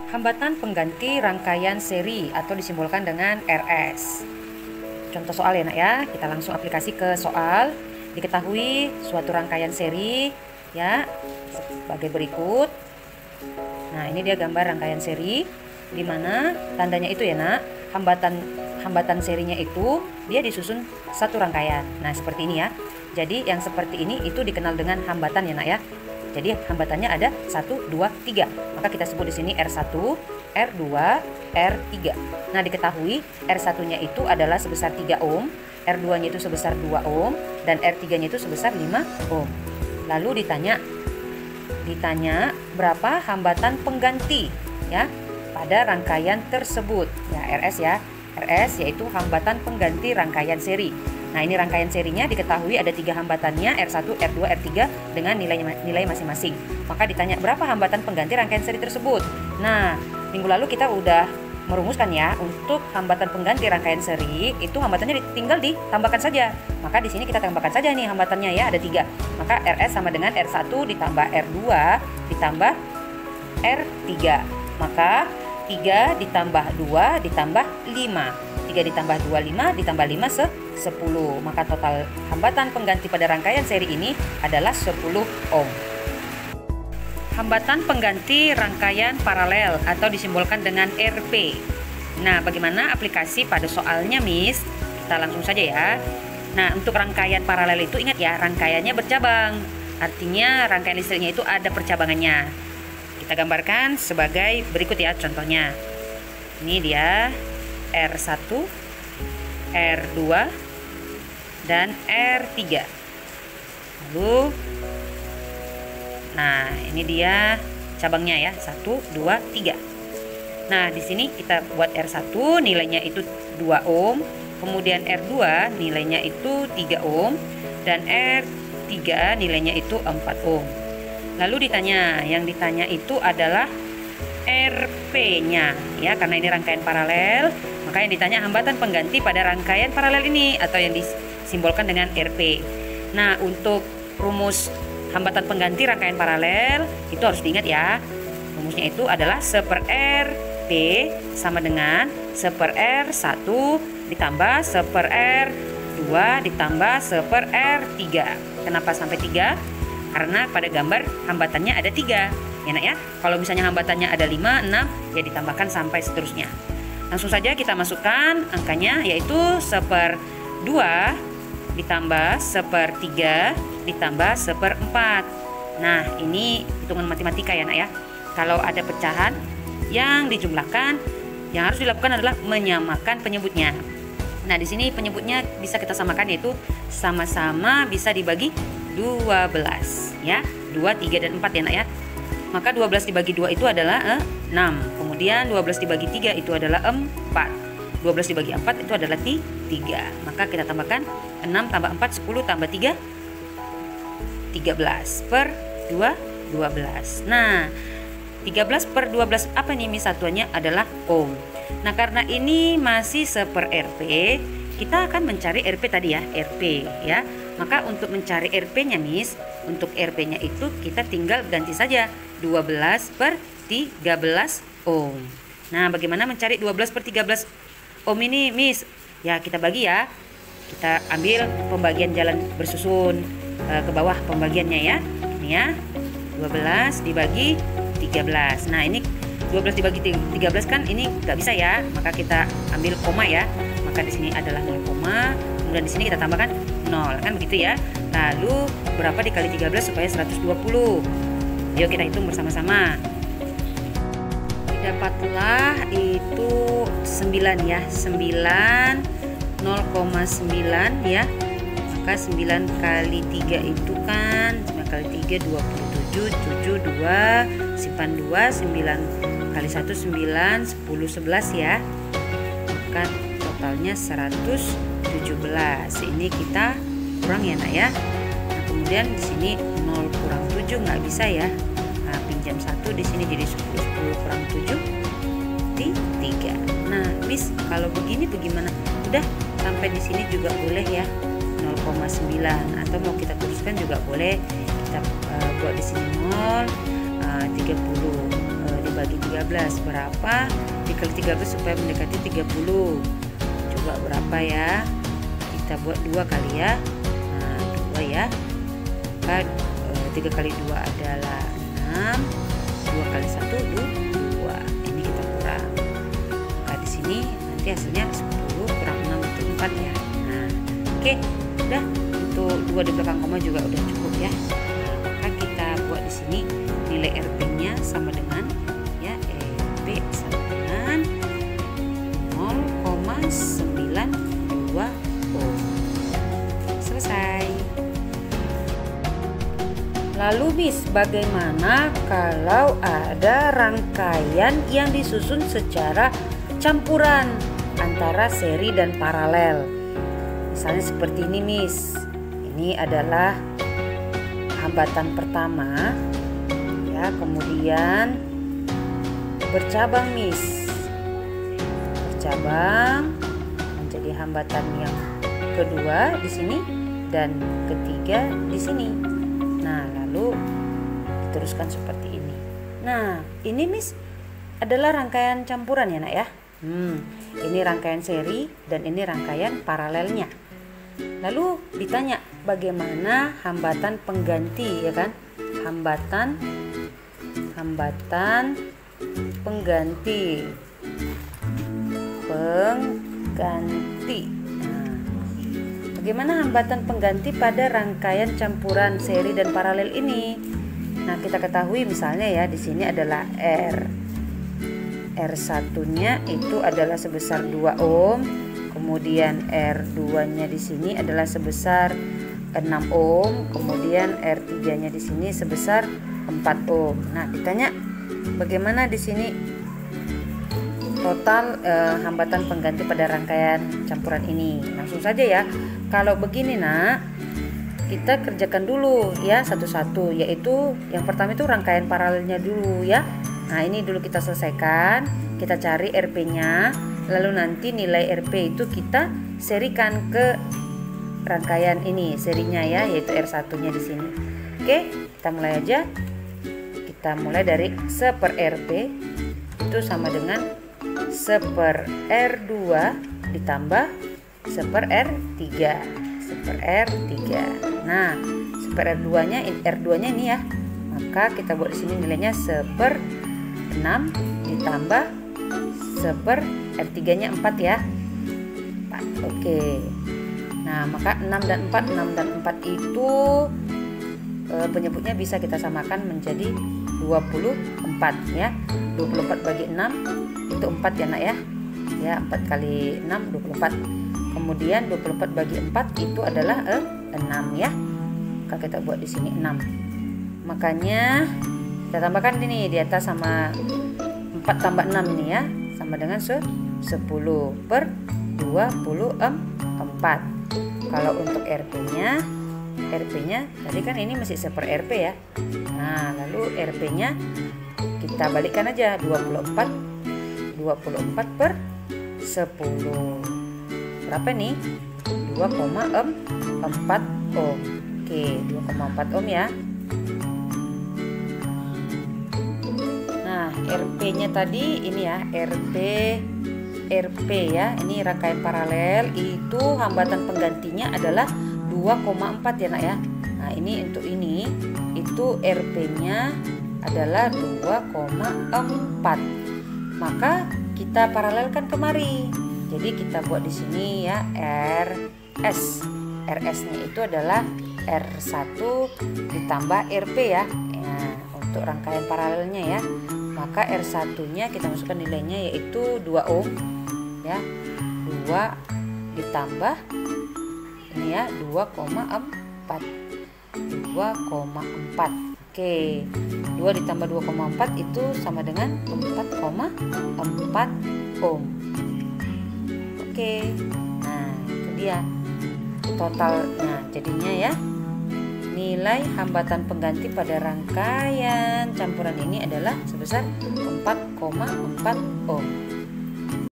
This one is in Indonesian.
Hambatan pengganti rangkaian seri atau disimbolkan dengan RS. Contoh soal ya nak ya, kita langsung aplikasi ke soal. Diketahui suatu rangkaian seri ya sebagai berikut. Nah, ini dia gambar rangkaian seri di mana tandanya itu ya nak, hambatan serinya itu dia disusun satu rangkaian. Nah, seperti ini ya. Jadi yang seperti ini itu dikenal dengan hambatan ya nak ya. Jadi hambatannya ada 1, 2, 3. Maka kita sebut di sini R1, R2, R3. Nah, diketahui R1-nya itu adalah sebesar 3 ohm, R2-nya itu sebesar 2 ohm, dan R3-nya itu sebesar 5 ohm. Lalu ditanya berapa hambatan pengganti ya pada rangkaian tersebut. Ya, RS ya. RS yaitu hambatan pengganti rangkaian seri. Nah, ini rangkaian serinya diketahui ada 3 hambatannya, R1, R2, R3 dengan nilai masing-masing. Maka ditanya berapa hambatan pengganti rangkaian seri tersebut. Nah, minggu lalu kita udah merumuskan ya, untuk hambatan pengganti rangkaian seri itu hambatannya tinggal ditambahkan saja. Maka di sini kita tambahkan saja nih hambatannya ya, ada 3. Maka RS sama dengan R1 ditambah R2 ditambah R3. Maka 3 ditambah 2 ditambah 5. 3 ditambah 2, 5 ditambah 5, 10. Maka total hambatan pengganti pada rangkaian seri ini adalah 10 ohm. Hambatan pengganti rangkaian paralel atau disimbolkan dengan RP. Nah, bagaimana aplikasi pada soalnya, Miss? Kita langsung saja ya. Nah, untuk rangkaian paralel itu ingat ya, rangkaiannya bercabang. Artinya rangkaian listriknya itu ada percabangannya. Kita gambarkan sebagai berikut ya contohnya. Ini dia R1, R2, dan R3. Lalu, nah ini dia cabangnya ya, 1, 2, 3. Nah, di sini kita buat R1 nilainya itu 2 ohm, kemudian R2 nilainya itu 3 ohm, dan R3 nilainya itu 4 ohm. Lalu yang ditanya itu adalah RP-nya ya, karena ini rangkaian paralel, maka yang ditanya hambatan pengganti pada rangkaian paralel ini atau yang disimbolkan dengan RP. Nah, untuk rumus hambatan pengganti rangkaian paralel itu harus diingat ya. Rumusnya itu adalah 1/RP sama dengan 1/R1 ditambah 1/R2 ditambah 1/R3. Kenapa sampai 3? Karena pada gambar hambatannya ada 3 ya nak ya. Kalau misalnya hambatannya ada 5, 6 ya ditambahkan sampai seterusnya. Langsung saja kita masukkan angkanya, yaitu 1/2 ditambah 1/3 ditambah 1/4. Nah, ini hitungan matematika ya nak ya. Kalau ada pecahan yang dijumlahkan, yang harus dilakukan adalah menyamakan penyebutnya. Nah, di sini penyebutnya bisa kita samakan, yaitu sama-sama bisa dibagi 12 ya. 2, 3, dan 4 ya nak ya. Maka 12 dibagi 2 itu adalah 6. Kemudian 12 dibagi 3 itu adalah 4. 12 dibagi 4 itu adalah 3. Maka kita tambahkan 6 tambah 4, 10 tambah 3, 13/2, 12. Nah, 13/12 apa nih Miss? Satuannya adalah ohm. Nah, karena ini masih 1/RP, kita akan mencari RP tadi ya, RP ya. Maka untuk mencari RP-nya Miss, untuk RP-nya itu kita tinggal ganti saja 12/13 ohm. Nah, bagaimana mencari 12/13 ohm ini Miss? Ya, kita bagi ya. Kita ambil pembagian jalan bersusun ke bawah pembagiannya ya. Ini ya, 12 dibagi 13. Nah, ini 12 dibagi 13 kan ini nggak bisa ya. Maka kita ambil koma ya. Maka di sini adalah 0, kemudian di sini kita tambahkan 0, kan begitu ya. Lalu berapa dikali 13 supaya 120? Yuk kita hitung bersama-sama. Dapatlah itu 9 ya, 9, 0,9 ya. Maka 9 kali 3 itu kan 9 kali 3 27, 7, 2, simpan 2, 9 kali 1 9, 10, 11 ya. Maka totalnya 117. Ini kita kurang ya nak ya. Nah, kemudian di sini 0 kurang 7 nggak bisa ya. Nah, pinjam 1 di sini jadi 10, 10 kurang 7 3. Nah, Miss, kalau begini bagaimana? Udah sampai di sini juga boleh ya, 0,9, atau mau kita teruskan juga boleh. Kita buat di sini 0, 30 dibagi 13 13. Berapa dikali 13 supaya mendekati 30? Coba berapa ya? Kita buat 2 kali ya. Nah, 2 ya. Maka 3 kali 2 adalah 6. 2 kali 1 2. Ini kita kurang. Maka di sini nanti hasilnya 10 kurang 6 itu 4 ya. Nah, oke. Udah, untuk 2 di belakang koma juga udah cukup ya. Nah, maka kita buat di sini nilai RP-nya sama dengan ya, RP sama dengan 0,92 ohm. Selesai. Lalu Miss, bagaimana kalau ada rangkaian yang disusun secara campuran antara seri dan paralel? Misalnya seperti ini Miss. Ini adalah hambatan pertama ya, kemudian bercabang Miss. Bercabang menjadi hambatan yang kedua di sini dan ketiga di sini. Nah, lalu diteruskan seperti ini. Nah, ini Miss adalah rangkaian campuran ya, Nak ya. Ini rangkaian seri dan ini rangkaian paralelnya. Lalu ditanya bagaimana hambatan pengganti ya kan? Hambatan pengganti. Nah, bagaimana hambatan pengganti pada rangkaian campuran seri dan paralel ini? Nah, kita ketahui misalnya ya di sini adalah R1-nya itu adalah sebesar 2 ohm, kemudian R2-nya di sini adalah sebesar 6 ohm, kemudian R3-nya di sini sebesar 4 ohm. Nah, ditanya bagaimana di sini total hambatan pengganti pada rangkaian campuran ini. Langsung saja ya. Kalau begini Nak, kita kerjakan dulu ya satu-satu, yaitu yang pertama itu rangkaian paralelnya dulu ya. Nah, ini dulu kita selesaikan, kita cari RP-nya, lalu nanti nilai RP itu kita serikan ke rangkaian ini, serinya ya, yaitu R1-nya di sini. Oke, kita mulai aja. Kita mulai dari 1/RP itu sama dengan 1/R2 ditambah 1/R3. 1/R3. Nah, 1/R2-nya R2-nya ini ya. Maka kita buat di sini nilainya 1/6 ditambah 1/R3-nya 4 ya. 4. Oke. Nah, maka 6 dan 4 itu penyebutnya bisa kita samakan menjadi 24 ya. 24 bagi 6 itu 4 ya Nak ya. Ya, 4 kali 6 24. Kemudian 24 bagi 4 itu adalah 6 ya. Maka kita buat di sini 6. Makanya kita tambahkan ini di atas sama 4 tambah 6 nih ya, sama dengan 10/24. Kalau untuk RP-nya tadi kan ini masih 1/RP ya. Nah, lalu RP-nya kita balikkan aja 24 per 10. Berapa nih? 2,4 ohm. Oke, 2,4 ohm ya. Nah, RP-nya tadi ini ya, RP ya. Ini rangkaian paralel, itu hambatan penggantinya adalah 2,4 ya Nak ya. Nah, ini untuk ini itu RP-nya adalah 2,4. Maka kita paralelkan kemari. Jadi kita buat di sini ya RS. RS-nya itu adalah R1 ditambah RP ya. Nah, untuk rangkaian paralelnya ya. Maka R1-nya kita masukkan nilainya yaitu 2 ohm ya. 2 ditambah ini ya 2,4. 2,4. Oke. 2 ditambah 2,4 itu sama dengan 4,4 ohm. Oke. Nah, itu dia totalnya jadinya ya. Nilai hambatan pengganti pada rangkaian campuran ini adalah sebesar 4,4 ohm.